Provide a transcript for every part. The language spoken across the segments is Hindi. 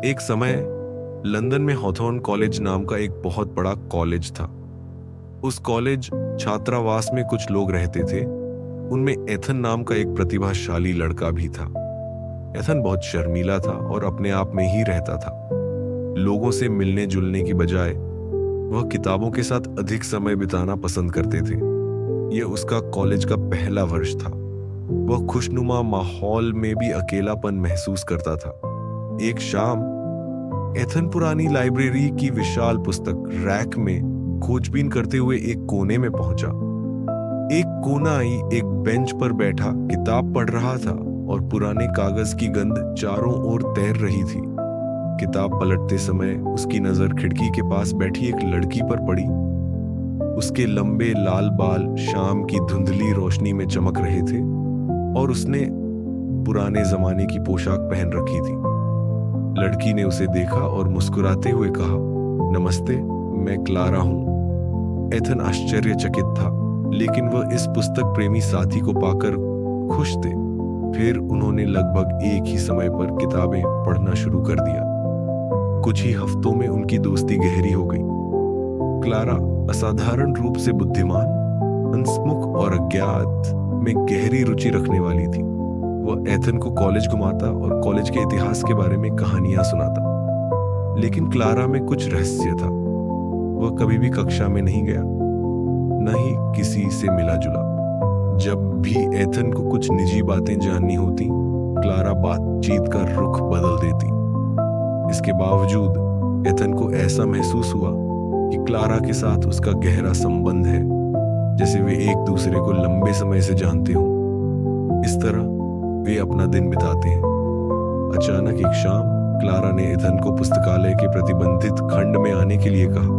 एक समय लंदन में हॉथॉर्न कॉलेज नाम का एक बहुत बड़ा कॉलेज था। उस कॉलेज छात्रावास में कुछ लोग रहते थे। उनमें एथन नाम का एक प्रतिभाशाली लड़का भी था। एथन बहुत शर्मीला था और अपने आप में ही रहता था। लोगों से मिलने जुलने की बजाय वह किताबों के साथ अधिक समय बिताना पसंद करते थे। यह उसका कॉलेज का पहला वर्ष था। वह खुशनुमा माहौल में भी अकेलापन महसूस करता था। एक शाम एथन पुरानी लाइब्रेरी की विशाल पुस्तक रैक में खोजबीन करते हुए एक कोने में पहुंचा। एक कोनाई एक बेंच पर बैठा किताब पढ़ रहा था और पुराने कागज की गंध चारों ओर तैर रही थी। किताब पलटते समय उसकी नजर खिड़की के पास बैठी एक लड़की पर पड़ी। उसके लंबे लाल बाल शाम की धुंधली रोशनी में चमक रहे थे और उसने पुराने जमाने की पोशाक पहन रखी थी। लड़की ने उसे देखा और मुस्कुराते हुए कहा, नमस्ते, मैं क्लारा हूं। एथन आश्चर्यचकित था, लेकिन वह इस पुस्तक प्रेमी साथी को पाकर खुश थे। फिर उन्होंने लगभग एक ही समय पर किताबें पढ़ना शुरू कर दिया। कुछ ही हफ्तों में उनकी दोस्ती गहरी हो गई। क्लारा असाधारण रूप से बुद्धिमान, हंसमुख और अज्ञात में गहरी रुचि रखने वाली थी। वह एथन को कॉलेज घुमाता और कॉलेज के इतिहास के बारे में कहानियां सुनाता। लेकिन क्लारा में कुछ रहस्य था। वह कभी भी कक्षा में नहीं गया, न ही किसी से मिला जुला। जब भी एथन को कुछ निजी बातें जाननी होती, क्लारा बातचीत का रुख बदल देती। इसके बावजूद एथन को ऐसा महसूस हुआ कि क्लारा के साथ उसका गहरा संबंध है, जैसे वे एक दूसरे को लंबे समय से जानते हों। इस तरह वे अपना दिन बिताते हैं। अचानक एक शाम क्लारा ने एथन को पुस्तकालय के प्रतिबंधित खंड में आने के लिए कहा।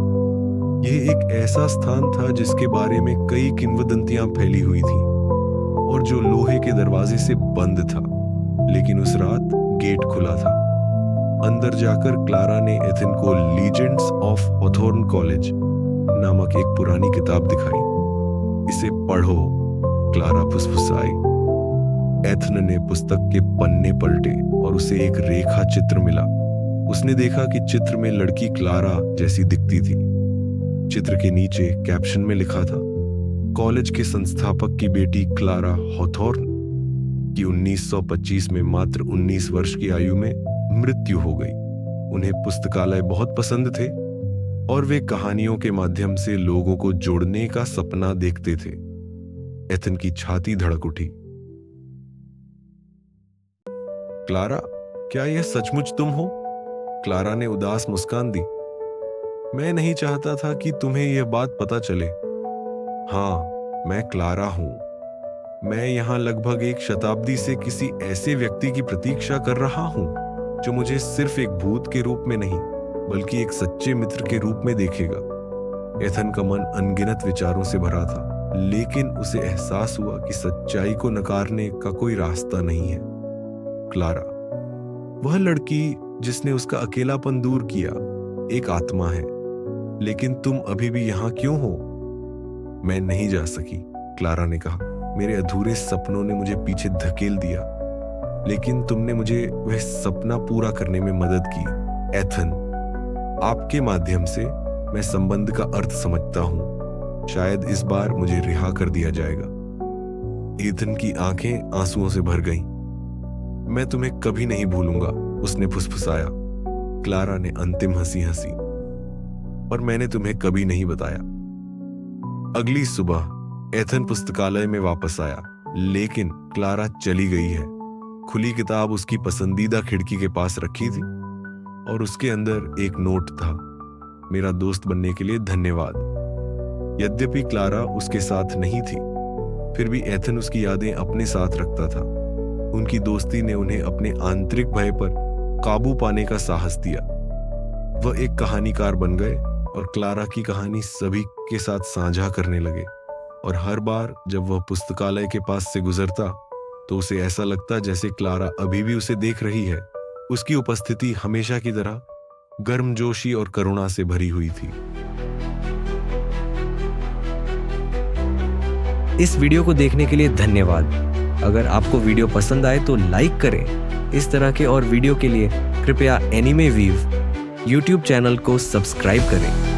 यह एक ऐसा स्थान था जिसके बारे में कई किंवदंतियां फैली हुई थीं और जो लोहे के दरवाजे से बंद था, लेकिन उस रात गेट खुला था। अंदर जाकर क्लारा ने एथन को लीजेंड्स ऑफ हॉथॉर्न कॉलेज नामक एक पुरानी किताब दिखाई। इसे पढ़ो, क्लारा फुसफुसाई। एथन ने पुस्तक के पन्ने पलटे और उसे एक रेखा चित्र मिला। उसने देखा कि चित्र में लड़की क्लारा जैसी दिखती थी। चित्र के नीचे कैप्शन में लिखा था, कॉलेज के संस्थापक की बेटी क्लारा हॉथॉर्न की 1925 में मात्र 19 वर्ष की आयु में मृत्यु हो गई। उन्हें पुस्तकालय बहुत पसंद थे और वे कहानियों के माध्यम से लोगों को जोड़ने का सपना देखते थे। एथन की छाती धड़क उठी। क्लारा, क्या यह सचमुच तुम हो? क्लारा ने उदास मुस्कान दी। मैं नहीं चाहता था कि तुम्हें यह बात पता चले। हाँ, मैं क्लारा हूं। मैं यहां लगभग एक शताब्दी से किसी ऐसे व्यक्ति की प्रतीक्षा कर रहा हूं जो मुझे सिर्फ एक भूत के रूप में नहीं, बल्कि एक सच्चे मित्र के रूप में देखेगा। एथन का मन अनगिनत विचारों से भरा था, लेकिन उसे एहसास हुआ कि सच्चाई को नकारने का कोई रास्ता नहीं है। क्लारा, वह लड़की जिसने उसका अकेलापन दूर किया, एक आत्मा है। लेकिन तुम अभी भी यहां क्यों हो? मैं नहीं जा सकी, क्लारा ने कहा। मेरे अधूरे सपनों ने मुझे पीछे धकेल दिया, लेकिन तुमने मुझे वह सपना पूरा करने में मदद की। एथन, आपके माध्यम से मैं संबंध का अर्थ समझता हूं। शायद इस बार मुझे रिहा कर दिया जाएगा। एथन की आंखें आंसुओं से भर गईं। मैं तुम्हें कभी नहीं भूलूंगा, उसने फुसफुसाया। क्लारा ने अंतिम हंसी हंसी। और मैंने तुम्हें कभी नहीं बताया। अगली सुबह एथन पुस्तकालय में वापस आया, लेकिन क्लारा चली गई है। खुली किताब उसकी पसंदीदा खिड़की के पास रखी थी और उसके अंदर एक नोट था, मेरा दोस्त बनने के लिए धन्यवाद। यद्यपि क्लारा उसके साथ नहीं थी, फिर भी एथन उसकी यादें अपने साथ रखता था। उनकी दोस्ती ने उन्हें अपने आंतरिक भय पर काबू पाने का साहस दिया। वह एक कहानीकार बन गए और क्लारा की कहानी सभी के साथ साझा करने लगे। और हर बार जब वह पुस्तकालय के पास से गुजरता तो उसे ऐसा लगता जैसे क्लारा अभी भी उसे देख रही है। उसकी उपस्थिति हमेशा की तरह गर्मजोशी और करुणा से भरी हुई थी। इस वीडियो को देखने के लिए धन्यवाद। अगर आपको वीडियो पसंद आए तो लाइक करें। इस तरह के और वीडियो के लिए कृपया एनिमे वीव यूट्यूब चैनल को सब्सक्राइब करें